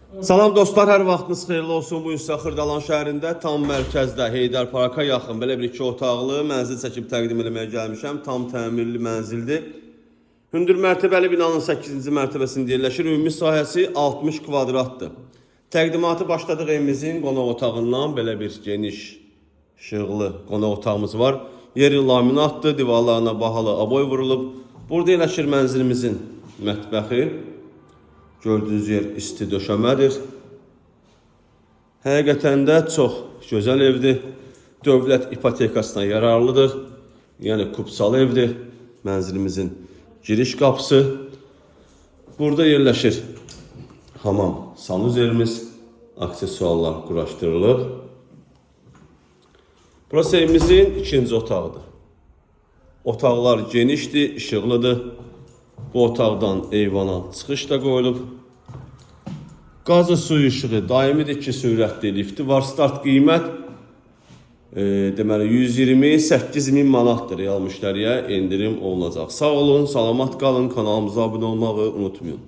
Salam dostlar, hər vaxtınız xeyirli olsun. Bu gün sizə Xırdalan şəhərində tam mərkəzdə Heydər Parka yaxın belə bir 2 otaqlı mənzil çəkib təqdim etməyə gəlmişəm. Tam təmirli mənzildir. Hündür mərtəbəli binanın 8-ci mərtəbəsində yerləşir. Ümumi sahəsi 60 kvadratdır. Təqdimatı başladıq evimizin qonaq otağından. Belə bir geniş, işıqlı qonaq otağımız var. Yeri laminatdır, divarlarına bahalı aboy vurulub. Burada yerləşir mənzilimizin mətbəxi. Gördüyünüz yer isti döşəmədir. Həqiqətən də çox gözəl evdir. Dövlət ipotekasına yararlıdır. Yəni kupsalı evdir. Mənzilimizin giriş qapısı. Burada yerləşir hamam sanuzerimiz. Aksesuarlar quraşdırılıb. Burası evimizin ikinci otağıdır. Otaqlar genişdir, işıqlıdır. Bu otaqdan eyvana çıxış da qoyulub. Qazı suyu işığı daimidir ki, sürətli lifti var. Start qiymət deməli 128 min manatdır. Real müştəriyə endirim olunacaq. Sağ olun, salamat qalın. Kanalımıza abunə olmağı unutmayın.